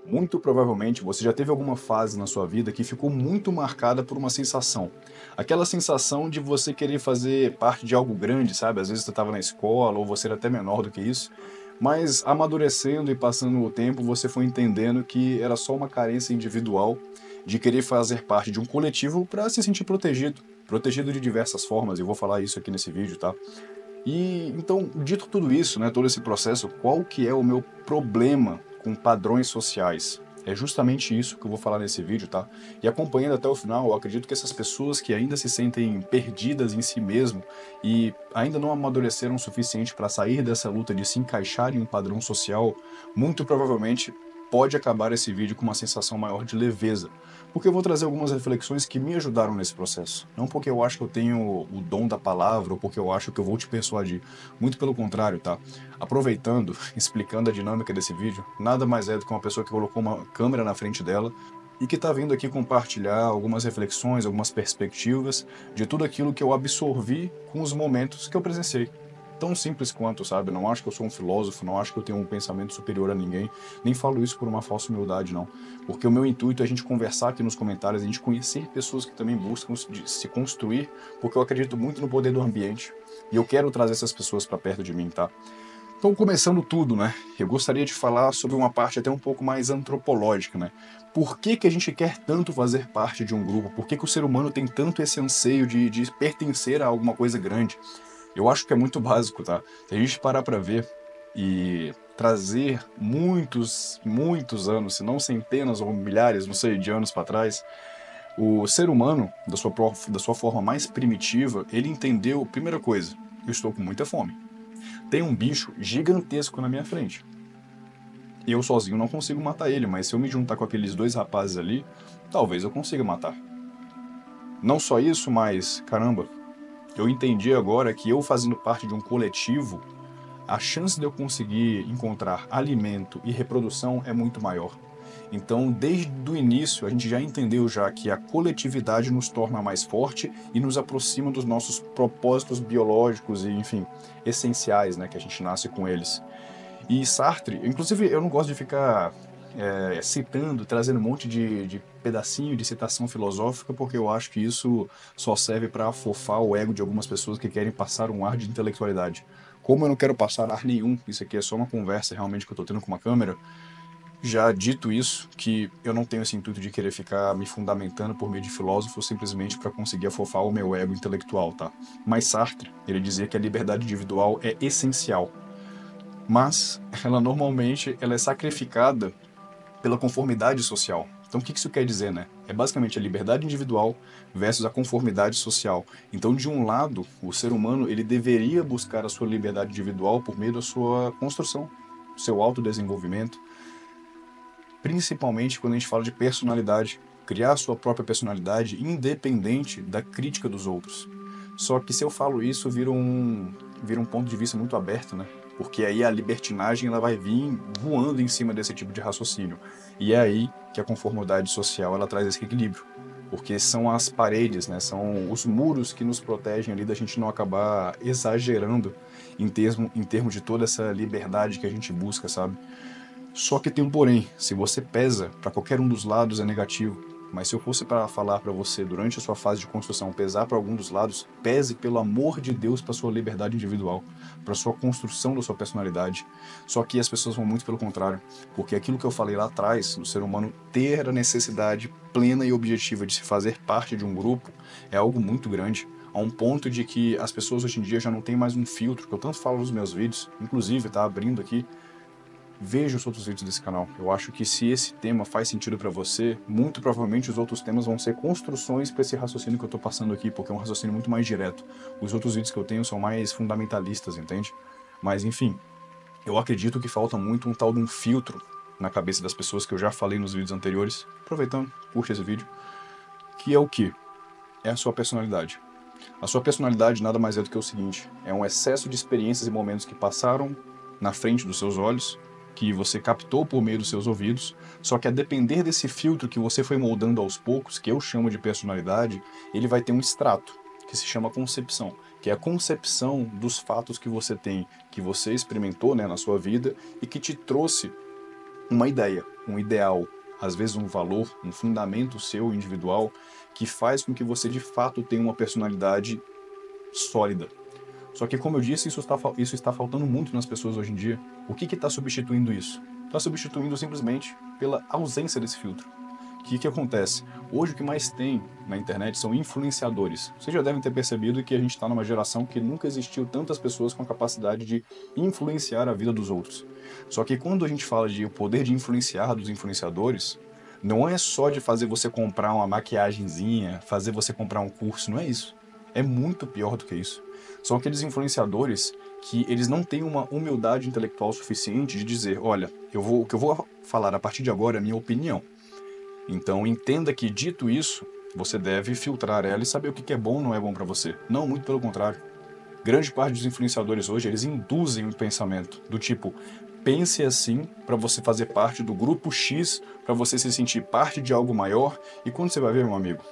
Muito provavelmente você já teve alguma fase na sua vida que ficou muito marcada por uma sensação. Aquela sensação de você querer fazer parte de algo grande, sabe? Às vezes você estava na escola ou você era até menor do que isso, mas amadurecendo e passando o tempo, você foi entendendo que era só uma carência individual de querer fazer parte de um coletivo para se sentir protegido. Protegido de diversas formas, eu vou falar isso aqui nesse vídeo, tá? E então, dito tudo isso, né, todo esse processo, qual que é o meu problema com padrões sociais? É justamente isso que eu vou falar nesse vídeo, tá? E acompanhando até o final, eu acredito que essas pessoas que ainda se sentem perdidas em si mesmo e ainda não amadureceram o suficiente para sair dessa luta de se encaixar em um padrão social, muito provavelmente pode acabar esse vídeo com uma sensação maior de leveza, porque eu vou trazer algumas reflexões que me ajudaram nesse processo. Não porque eu acho que eu tenho o dom da palavra ou porque eu acho que eu vou te persuadir. Muito pelo contrário, tá? Aproveitando, explicando a dinâmica desse vídeo, nada mais é do que uma pessoa que colocou uma câmera na frente dela e que está vindo aqui compartilhar algumas reflexões, algumas perspectivas de tudo aquilo que eu absorvi com os momentos que eu presenciei. Tão simples quanto, sabe? Não acho que eu sou um filósofo, não acho que eu tenho um pensamento superior a ninguém, nem falo isso por uma falsa humildade, não. Porque o meu intuito é a gente conversar aqui nos comentários, a gente conhecer pessoas que também buscam se construir, porque eu acredito muito no poder do ambiente e eu quero trazer essas pessoas para perto de mim, tá? Então, começando tudo, né? Eu gostaria de falar sobre uma parte até um pouco mais antropológica, né? Por que que a gente quer tanto fazer parte de um grupo? Por que que o ser humano tem tanto esse anseio de pertencer a alguma coisa grande? Eu acho que é muito básico, tá? Se a gente parar para ver e trazer muitos anos, se não centenas ou milhares, não sei, de anos para trás, o ser humano, da sua forma mais primitiva, ele entendeu, primeira coisa, eu estou com muita fome. Tem um bicho gigantesco na minha frente. Eu sozinho não consigo matar ele, mas se eu me juntar com aqueles dois rapazes ali, talvez eu consiga matar. Não só isso, mas, caramba, eu entendi agora que eu fazendo parte de um coletivo, a chance de eu conseguir encontrar alimento e reprodução é muito maior. Então, desde o início, a gente já entendeu já que a coletividade nos torna mais forte e nos aproxima dos nossos propósitos biológicos e, enfim, essenciais, né, que a gente nasce com eles. E Sartre, inclusive eu não gosto de ficar citando, trazendo um monte de pedacinho de citação filosófica, porque eu acho que isso só serve para afofar o ego de algumas pessoas que querem passar um ar de intelectualidade. Como eu não quero passar ar nenhum, isso aqui é só uma conversa realmente que eu estou tendo com uma câmera, já dito isso, que eu não tenho esse intuito de querer ficar me fundamentando por meio de filósofos simplesmente para conseguir afofar o meu ego intelectual, tá? Mas Sartre, ele dizia que a liberdade individual é essencial, mas ela é sacrificada pela conformidade social. Então, o que isso quer dizer, né? É basicamente a liberdade individual versus a conformidade social. Então, de um lado, o ser humano ele deveria buscar a sua liberdade individual por meio da sua construção, do seu autodesenvolvimento, principalmente quando a gente fala de personalidade, criar a sua própria personalidade independente da crítica dos outros. Só que se eu falo isso, vira um ponto de vista muito aberto, né? Porque aí a libertinagem ela vai vir voando em cima desse tipo de raciocínio. E é aí que a conformidade social ela traz esse equilíbrio. Porque são as paredes, né? São os muros que nos protegem ali da gente não acabar exagerando em termos de toda essa liberdade que a gente busca, sabe? Só que tem um porém, se você pesa para qualquer um dos lados é negativo, mas se eu fosse para falar para você durante a sua fase de construção pesar para algum dos lados, pese pelo amor de Deus para sua liberdade individual, para sua construção da sua personalidade. Só que as pessoas vão muito pelo contrário, porque aquilo que eu falei lá atrás, do ser humano ter a necessidade plena e objetiva de se fazer parte de um grupo, é algo muito grande. A um ponto de que as pessoas hoje em dia já não têm mais um filtro, que eu tanto falo nos meus vídeos, inclusive tá abrindo aqui, veja os outros vídeos desse canal. Eu acho que se esse tema faz sentido para você, muito provavelmente os outros temas vão ser construções para esse raciocínio que eu tô passando aqui, porque é um raciocínio muito mais direto. Os outros vídeos que eu tenho são mais fundamentalistas, entende? Mas enfim, eu acredito que falta muito um tal de um filtro na cabeça das pessoas que eu já falei nos vídeos anteriores. Aproveitando, curte esse vídeo. Que é o que? É a sua personalidade. A sua personalidade nada mais é do que o seguinte: é um excesso de experiências e momentos que passaram na frente dos seus olhos, que você captou por meio dos seus ouvidos, só que a depender desse filtro que você foi moldando aos poucos, que eu chamo de personalidade, ele vai ter um extrato, que se chama concepção, que é a concepção dos fatos que você tem, que você experimentou, né, na sua vida e que te trouxe uma ideia, um ideal, às vezes um valor, um fundamento seu individual que faz com que você de fato tenha uma personalidade sólida. Só que, como eu disse, isso está faltando muito nas pessoas hoje em dia. O que está substituindo isso? Está substituindo simplesmente pela ausência desse filtro. O que acontece? Hoje o que mais tem na internet são influenciadores. Vocês já devem ter percebido que a gente está numa geração que nunca existiu tantas pessoas com a capacidade de influenciar a vida dos outros. Só que quando a gente fala de o poder de influenciar dos influenciadores, não é só de fazer você comprar uma maquiagenzinha, fazer você comprar um curso, não é isso. É muito pior do que isso. São aqueles influenciadores que eles não têm uma humildade intelectual suficiente de dizer, olha, o que eu vou falar a partir de agora é a minha opinião. Então entenda que, dito isso, você deve filtrar ela e saber o que é bom ou não é bom para você. Não, muito pelo contrário. Grande parte dos influenciadores hoje, eles induzem o pensamento do tipo, pense assim para você fazer parte do grupo X, para você se sentir parte de algo maior, e quando você vai ver, meu amigo,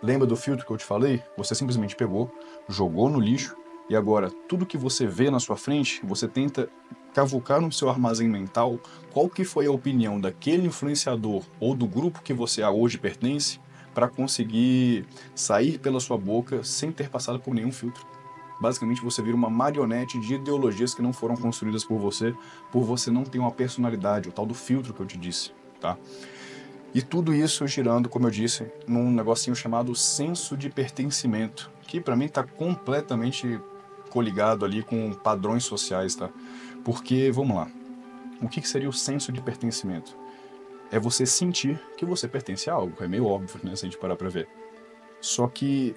lembra do filtro que eu te falei? Você simplesmente pegou, jogou no lixo, e agora tudo que você vê na sua frente, você tenta cavucar no seu armazém mental qual que foi a opinião daquele influenciador ou do grupo que você hoje pertence para conseguir sair pela sua boca sem ter passado por nenhum filtro. Basicamente você vira uma marionete de ideologias que não foram construídas por você não ter uma personalidade, o tal do filtro que eu te disse, tá? E tudo isso girando, como eu disse, num negocinho chamado senso de pertencimento, que para mim está completamente coligado ali com padrões sociais, tá? Porque, vamos lá, o que seria o senso de pertencimento? É você sentir que você pertence a algo, é meio óbvio, né, se a gente parar pra ver. Só que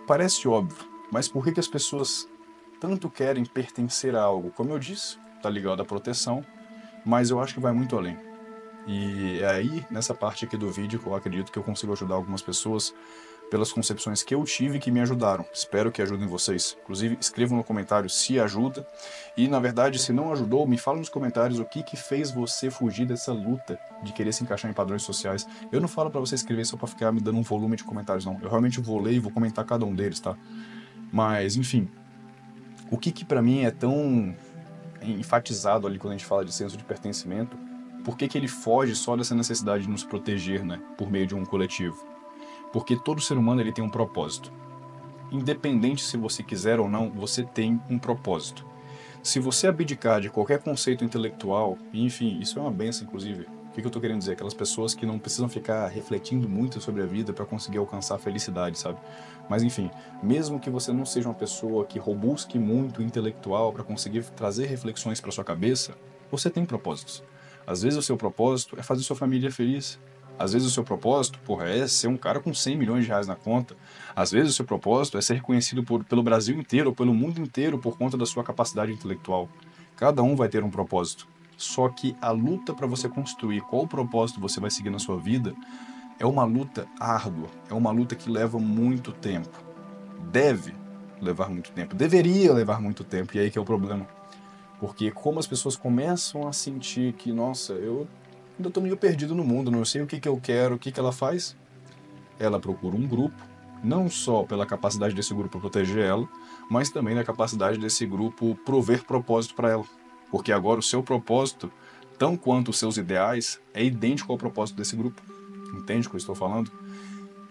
parece óbvio, mas por que as pessoas tanto querem pertencer a algo? Como eu disse, tá ligado à proteção, mas eu acho que vai muito além. E é aí, nessa parte aqui do vídeo, que eu acredito que eu consigo ajudar algumas pessoas pelas concepções que eu tive que me ajudaram. Espero que ajudem vocês. Inclusive, escrevam no comentário se ajuda. E, na verdade, se não ajudou, me fala nos comentários o que fez você fugir dessa luta de querer se encaixar em padrões sociais. Eu não falo pra você escrever só pra ficar me dando um volume de comentários, não. Eu realmente vou ler e vou comentar cada um deles, tá? Mas, enfim, o que pra mim é tão enfatizado ali quando a gente fala de senso de pertencimento, por que ele foge só dessa necessidade de nos proteger, né, por meio de um coletivo? Porque todo ser humano ele tem um propósito. Independente se você quiser ou não, você tem um propósito. Se você abdicar de qualquer conceito intelectual, e enfim, isso é uma benção, inclusive. O que eu estou querendo dizer? Aquelas pessoas que não precisam ficar refletindo muito sobre a vida para conseguir alcançar a felicidade, sabe? Mas enfim, mesmo que você não seja uma pessoa que robusque muito intelectual para conseguir trazer reflexões para sua cabeça, você tem propósitos. Às vezes o seu propósito é fazer sua família feliz. Às vezes o seu propósito, porra, é ser um cara com 100 milhões de reais na conta. Às vezes o seu propósito é ser reconhecido pelo Brasil inteiro ou pelo mundo inteiro por conta da sua capacidade intelectual. Cada um vai ter um propósito. Só que a luta para você construir qual propósito você vai seguir na sua vida é uma luta árdua, é uma luta que leva muito tempo. Deve levar muito tempo, deveria levar muito tempo, e aí que é o problema. Porque como as pessoas começam a sentir que, nossa, eu ainda estou meio perdido no mundo, não sei o que eu quero, o que ela faz? Ela procura um grupo, não só pela capacidade desse grupo proteger ela, mas também na capacidade desse grupo prover propósito para ela. Porque agora o seu propósito, tão quanto os seus ideais, é idêntico ao propósito desse grupo. Entende o que eu estou falando?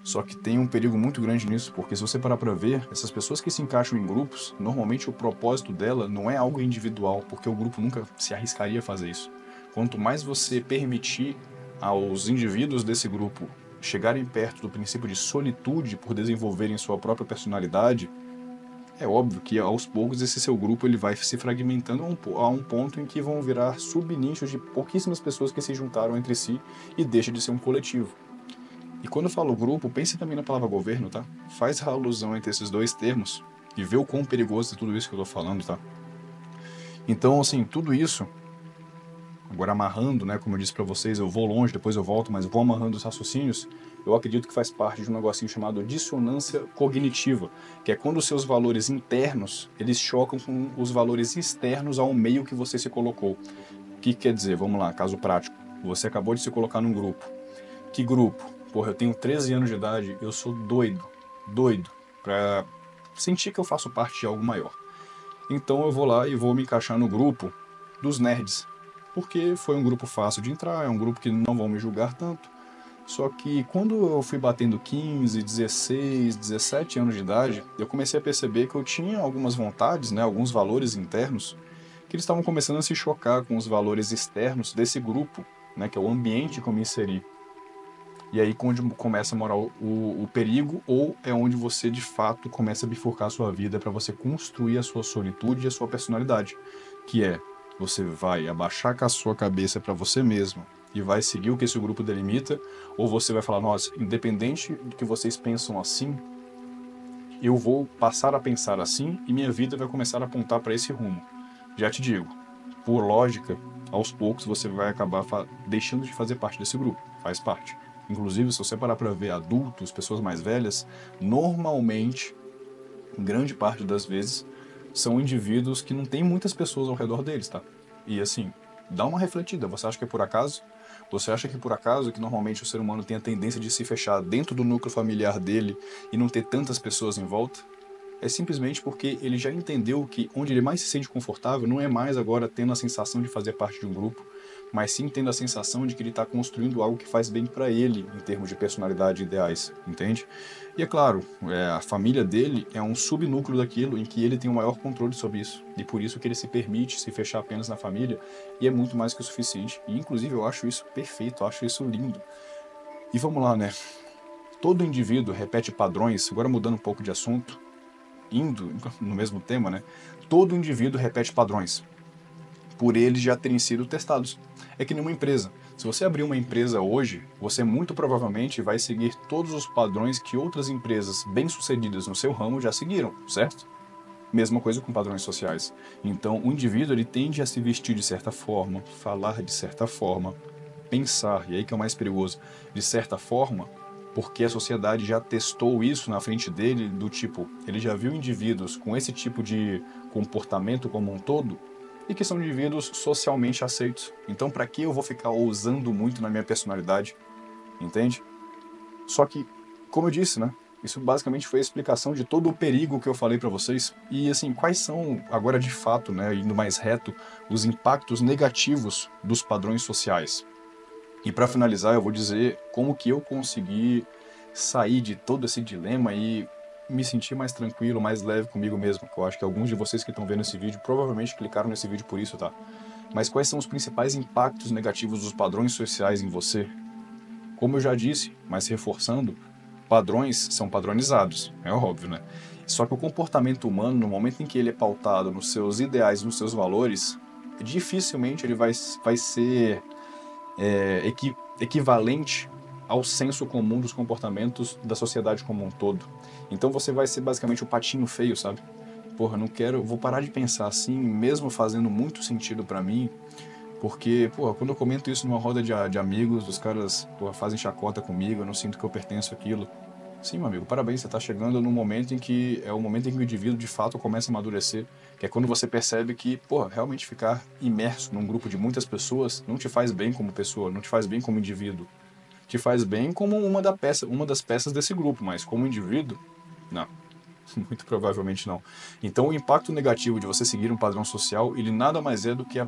Só que tem um perigo muito grande nisso, porque se você parar para ver, essas pessoas que se encaixam em grupos, normalmente o propósito dela não é algo individual, porque o grupo nunca se arriscaria a fazer isso. Quanto mais você permitir aos indivíduos desse grupo chegarem perto do princípio de solitude por desenvolverem sua própria personalidade, é óbvio que aos poucos esse seu grupo ele vai se fragmentando a um ponto em que vão virar subnichos de pouquíssimas pessoas que se juntaram entre si e deixa de ser um coletivo. E quando eu falo grupo, pense também na palavra governo, tá? Faz a alusão entre esses dois termos e vê o quão perigoso é tudo isso que eu tô falando, tá? Então, assim, tudo isso, agora amarrando, né, como eu disse pra vocês, eu vou longe, depois eu volto, mas eu vou amarrando os raciocínios, eu acredito que faz parte de um negocinho chamado dissonância cognitiva, que é quando os seus valores internos, eles chocam com os valores externos ao meio que você se colocou. O que quer dizer? Vamos lá, caso prático. Você acabou de se colocar num grupo. Que grupo? Porra, eu tenho 13 anos de idade, eu sou doido, pra sentir que eu faço parte de algo maior. Então eu vou lá e vou me encaixar no grupo dos nerds. porque foi um grupo fácil de entrar, é um grupo que não vão me julgar tanto. Só que quando eu fui batendo 15, 16, 17 anos de idade, eu comecei a perceber que eu tinha algumas vontades, né, alguns valores internos, que eles estavam começando a se chocar com os valores externos desse grupo, né, que é o ambiente que eu me inseri. E aí quando começa a morar o perigo, ou é onde você de fato começa a bifurcar a sua vida para você construir a sua solitude e a sua personalidade, que é você vai abaixar com a sua cabeça para você mesmo e vai seguir o que esse grupo delimita, ou você vai falar, nossa, independente do que vocês pensam assim, eu vou passar a pensar assim e minha vida vai começar a apontar para esse rumo. Já te digo, por lógica, aos poucos você vai acabar deixando de fazer parte desse grupo, faz parte. Inclusive, se você parar para ver adultos, pessoas mais velhas, normalmente, grande parte das vezes, são indivíduos que não tem muitas pessoas ao redor deles, tá? E assim, dá uma refletida, você acha que é por acaso? Você acha que por acaso que normalmente o ser humano tem a tendência de se fechar dentro do núcleo familiar dele e não ter tantas pessoas em volta? É simplesmente porque ele já entendeu que onde ele mais se sente confortável não é mais agora tendo a sensação de fazer parte de um grupo, mas sim tendo a sensação de que ele está construindo algo que faz bem para ele em termos de personalidade e ideais, entende? E é claro, a família dele é um subnúcleo daquilo em que ele tem o maior controle sobre isso, e por isso que ele se permite se fechar apenas na família, e é muito mais que o suficiente. E inclusive eu acho isso perfeito, eu acho isso lindo. E vamos lá, né? Todo indivíduo repete padrões, agora mudando um pouco de assunto, indo no mesmo tema, né? Todo indivíduo repete padrões, por eles já terem sido testados. É que nenhuma empresa. Se você abrir uma empresa hoje, você muito provavelmente vai seguir todos os padrões que outras empresas bem-sucedidas no seu ramo já seguiram, certo? Mesma coisa com padrões sociais. Então, o indivíduo ele tende a se vestir de certa forma, falar de certa forma, pensar, e aí que é o mais perigoso, de certa forma, porque a sociedade já testou isso na frente dele, do tipo, ele já viu indivíduos com esse tipo de comportamento como um todo, e que são indivíduos socialmente aceitos. Então, para que eu vou ficar ousando muito na minha personalidade? Entende? Só que, como eu disse, né? Isso basicamente foi a explicação de todo o perigo que eu falei para vocês. E assim, quais são, agora de fato, né, indo mais reto, os impactos negativos dos padrões sociais? E para finalizar, eu vou dizer como que eu consegui sair de todo esse dilema e me sentir mais tranquilo, mais leve comigo mesmo. Que eu acho que alguns de vocês que estão vendo esse vídeo provavelmente clicaram nesse vídeo por isso, tá? Mas quais são os principais impactos negativos dos padrões sociais em você? Como eu já disse, mas reforçando, padrões são padronizados, é óbvio, né? Só que o comportamento humano, no momento em que ele é pautado nos seus ideais, nos seus valores, dificilmente ele vai ser equivalente ao senso comum dos comportamentos da sociedade como um todo. Então você vai ser basicamente o patinho feio, sabe? Porra, não quero, vou parar de pensar assim, mesmo fazendo muito sentido pra mim, porque, porra, quando eu comento isso numa roda de amigos, os caras, porra, fazem chacota comigo, eu não sinto que eu pertenço àquilo. Sim, meu amigo, parabéns, você está chegando num momento em que é o momento em que o indivíduo de fato começa a amadurecer, que é quando você percebe que, porra, realmente ficar imerso num grupo de muitas pessoas não te faz bem como pessoa, não te faz bem como indivíduo. Te faz bem como uma das peças desse grupo, mas como indivíduo, não. Muito provavelmente não. Então, o impacto negativo de você seguir um padrão social, ele nada mais é do que a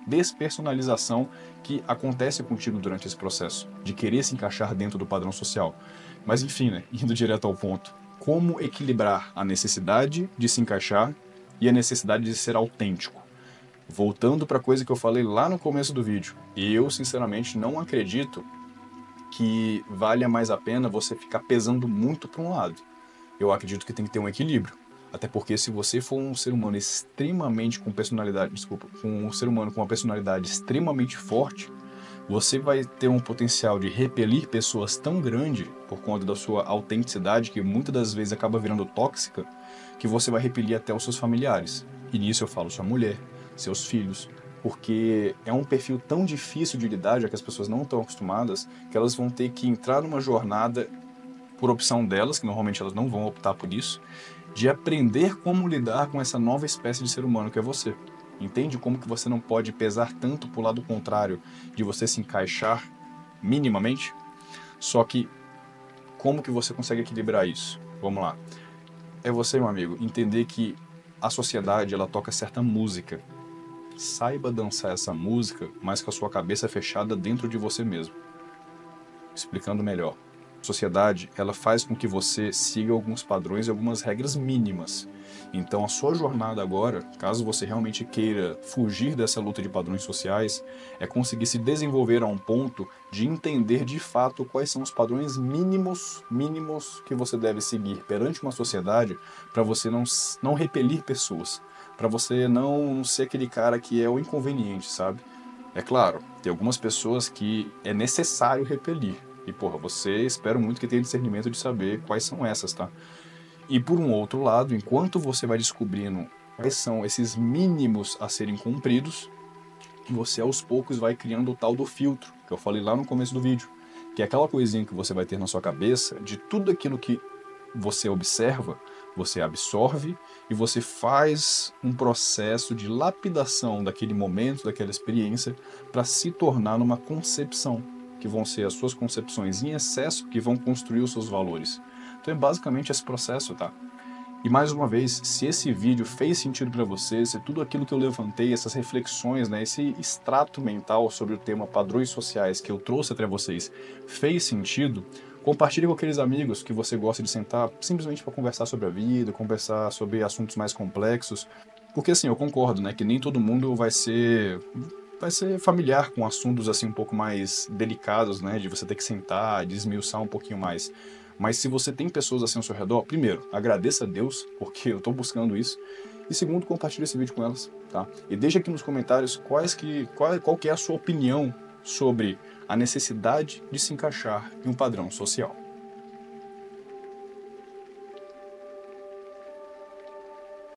despersonalização que acontece contigo durante esse processo, de querer se encaixar dentro do padrão social. Mas enfim, né, indo direto ao ponto. Como equilibrar a necessidade de se encaixar e a necessidade de ser autêntico? Voltando para a coisa que eu falei lá no começo do vídeo, eu sinceramente não acredito que valha mais a pena você ficar pesando muito para um lado. Eu acredito que tem que ter um equilíbrio. Até porque se você for um ser humano extremamente com personalidade, desculpa, um ser humano com uma personalidade extremamente forte, você vai ter um potencial de repelir pessoas tão grande por conta da sua autenticidade, que muitas das vezes acaba virando tóxica, que você vai repelir até os seus familiares. E nisso eu falo sua mulher, seus filhos, porque é um perfil tão difícil de lidar, já que as pessoas não estão acostumadas, que elas vão ter que entrar numa jornada por opção delas, que normalmente elas não vão optar por isso, de aprender como lidar com essa nova espécie de ser humano que é você. Entende como que você não pode pesar tanto pro lado contrário de você se encaixar minimamente? Só que como que você consegue equilibrar isso? Vamos lá. É você, meu amigo, entender que a sociedade ela toca certa música. Saiba dançar essa música, mas com a sua cabeça fechada dentro de você mesmo. Explicando melhor. A sociedade, ela faz com que você siga alguns padrões e algumas regras mínimas. Então, a sua jornada agora, caso você realmente queira fugir dessa luta de padrões sociais, é conseguir se desenvolver a um ponto de entender de fato quais são os padrões mínimos que você deve seguir perante uma sociedade para você não repelir pessoas, para você não ser aquele cara que é o inconveniente, sabe? É claro, tem algumas pessoas que é necessário repelir. E, porra, você espero muito que tenha discernimento de saber quais são essas, tá? E por um outro lado, enquanto você vai descobrindo quais são esses mínimos a serem cumpridos, você aos poucos vai criando o tal do filtro, que eu falei lá no começo do vídeo, que é aquela coisinha que você vai ter na sua cabeça de tudo aquilo que você observa, você absorve e você faz um processo de lapidação daquele momento, daquela experiência, para se tornar numa concepção, que vão ser as suas concepções em excesso que vão construir os seus valores. Então é basicamente esse processo, tá? E mais uma vez, se esse vídeo fez sentido para você, se tudo aquilo que eu levantei, essas reflexões, né, esse extrato mental sobre o tema padrões sociais que eu trouxe até vocês fez sentido, compartilhe com aqueles amigos que você gosta de sentar simplesmente para conversar sobre a vida, conversar sobre assuntos mais complexos. Porque assim, eu concordo, né, que nem todo mundo vai ser familiar com assuntos assim um pouco mais delicados, né, de você ter que sentar, de esmiuçar um pouquinho mais. Mas se você tem pessoas assim ao seu redor, primeiro, agradeça a Deus, porque eu estou buscando isso. E segundo, compartilhe esse vídeo com elas, tá? E deixa aqui nos comentários qual que é a sua opinião sobre a necessidade de se encaixar em um padrão social.